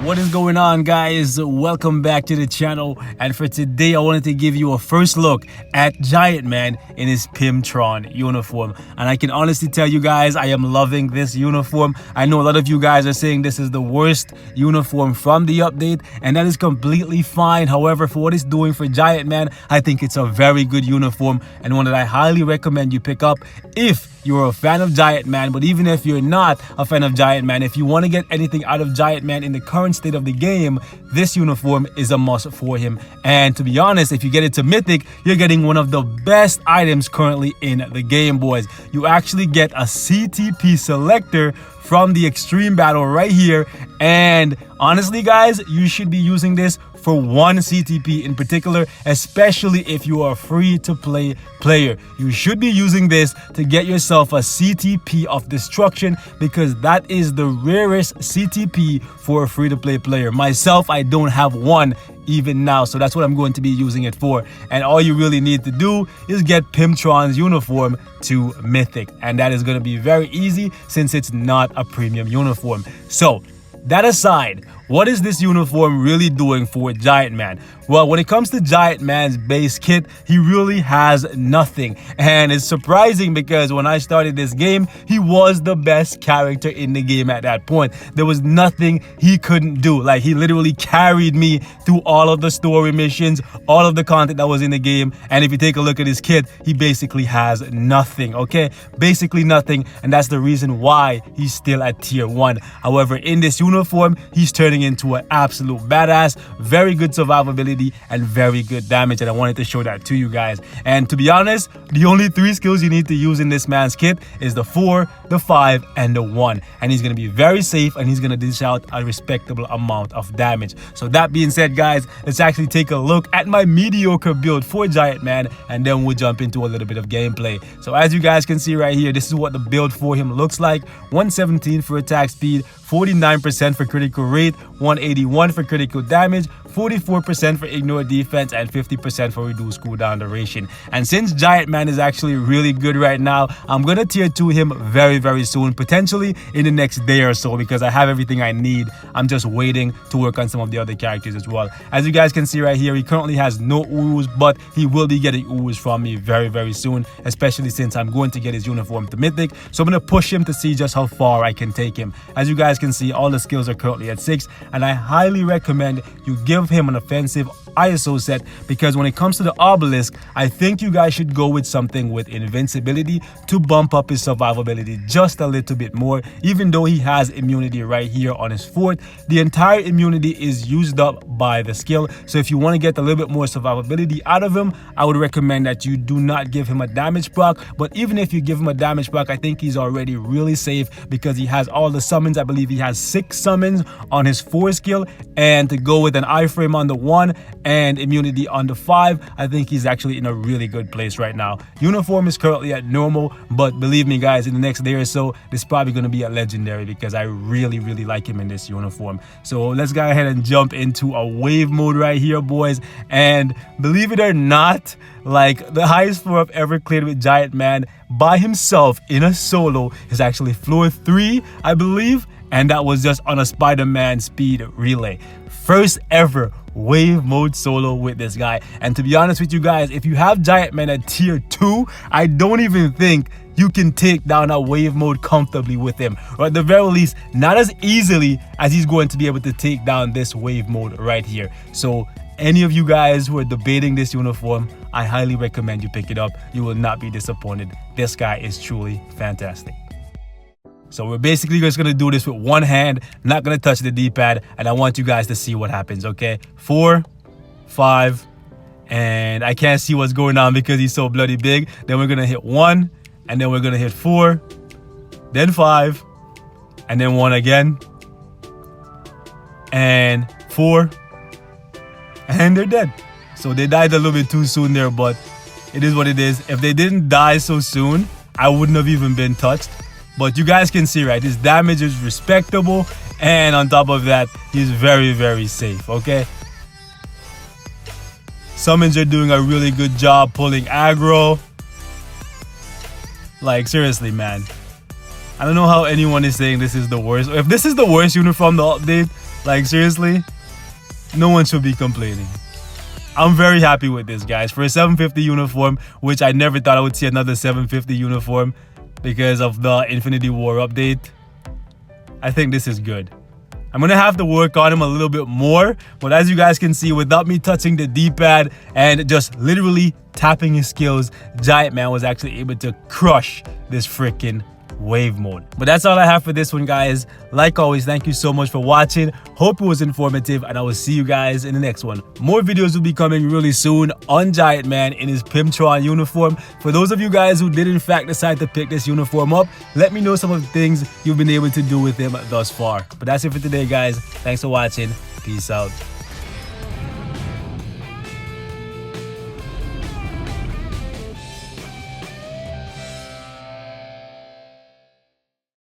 What is going on, guys? Welcome back to the channel, and for today I wanted to give you a first look at Giant Man in his Pimtron uniform. And I can honestly tell you guys, I am loving this uniform. I know a lot of you guys are saying this is the worst uniform from the update, and that is completely fine. However, for what it's doing for Giant Man, I think it's a very good uniform and one that I highly recommend you pick up if you're a fan of Giant Man. But even if you're not a fan of Giant Man, if you want to get anything out of Giant Man in the current state of the game, this uniform is a must for him. And to be honest, if you get it to Mythic, you're getting one of the best items currently in the game, boys. You actually get a CTP selector from the Extreme Battle right here. And honestly, guys, you should be using this for one CTP in particular, especially if you are a free-to-play player. You should be using this to get yourself a CTP of Destruction, because that is the rarest CTP for a free-to-play player. Myself, I don't have one even now, so that's what I'm going to be using it for. And all you really need to do is get Pimtron's uniform to Mythic, and that is going to be very easy since it's not a premium uniform. So that aside, what is this uniform really doing for Giant Man? Well, when it comes to Giant Man's base kit, he really has nothing. And it's surprising because when I started this game, he was the best character in the game at that point. There was nothing he couldn't do. Like, he literally carried me through all of the story missions, all of the content that was in the game. And if you take a look at his kit, he basically has nothing, okay? Basically nothing. And that's the reason why he's still at tier 1. However, in this uniform, he's turning into an absolute badass. Very good survivability and very good damage, and I wanted to show that to you guys. And to be honest, the only 3 skills you need to use in this man's kit is the 4, the 5, and the 1, and he's going to be very safe, and he's going to dish out a respectable amount of damage. So that being said, guys, let's actually take a look at my mediocre build for Giant Man, and then we'll jump into a little bit of gameplay. So as you guys can see right here, this is what the build for him looks like. 117 for attack speed, 49% for critical rate, 181 for critical damage, 44% for ignore defense, and 50% for reduce cooldown duration. And since Giant Man is actually really good right now, I'm gonna tier 2 him very soon, potentially in the next day or so, because I have everything I need. I'm just waiting to work on some of the other characters as well. As you guys can see right here, he currently has no Urus, but he will be getting Urus from me very soon, especially since I'm going to get his uniform to Mythic. So I'm gonna push him to see just how far I can take him. As you guys can see, all the skills are currently at 6, and I highly recommend you give him an offensive ISO set, because when it comes to the obelisk, I think you guys should go with something with invincibility to bump up his survivability just a little bit more. Even though he has immunity right here on his fort, the entire immunity is used up by the skill. So if you want to get a little bit more survivability out of him, I would recommend that you do not give him a damage proc. But even if you give him a damage proc, I think he's already really safe, because he has all the summons. I believe he has 6 summons on his 4 skill, and to go with an iframe on the 1 and immunity on the 5, I think he's actually in a really good place right now. Uniform is currently at normal, but believe me, guys, in the next day or so, this is probably going to be a legendary, because I really like him in this uniform. So let's go ahead and jump into a wave mode right here, boys. And believe it or not, like, the highest floor I've ever cleared with Giant Man by himself in a solo is actually floor 3, I believe, and that was just on a Spider-Man speed relay. First ever wave mode solo with this guy. And to be honest with you guys, if you have Giant Man at tier 2, I don't even think you can take down a wave mode comfortably with him, or at the very least not as easily as he's going to be able to take down this wave mode right here. So any of you guys who are debating this uniform, I highly recommend you pick it up. You will not be disappointed. This guy is truly fantastic. So we're basically just going to do this with one hand, not going to touch the D-pad, and I want you guys to see what happens, okay? 4, 5, and I can't see what's going on because he's so bloody big. Then we're going to hit 1, and then we're going to hit 4, then 5, and then 1 again, and 4, and they're dead. So they died a little bit too soon there, but it is what it is. If they didn't die so soon, I wouldn't have even been touched. But you guys can see, right, his damage is respectable, and on top of that, he's very safe, okay? Summons are doing a really good job pulling aggro. Like, seriously, man. I don't know how anyone is saying this is the worst. If this is the worst uniform to update, Like, seriously, no one should be complaining. I'm very happy with this, guys. For a 750 uniform, which I never thought I would see another 750 uniform because of the Infinity War update, I think this is good. I'm going to have to work on him a little bit more, but as you guys can see, without me touching the D-pad and just literally tapping his skills, Giant Man was actually able to crush this freaking wave mode. But that's all I have for this one, guys. Like always, thank you so much for watching. Hope it was informative, and I will see you guys in the next one. More videos will be coming really soon on Giant Man in his Pimtron uniform. For those of you guys who did in fact decide to pick this uniform up, let me know some of the things you've been able to do with him thus far. But that's it for today, guys. Thanks for watching. Peace out.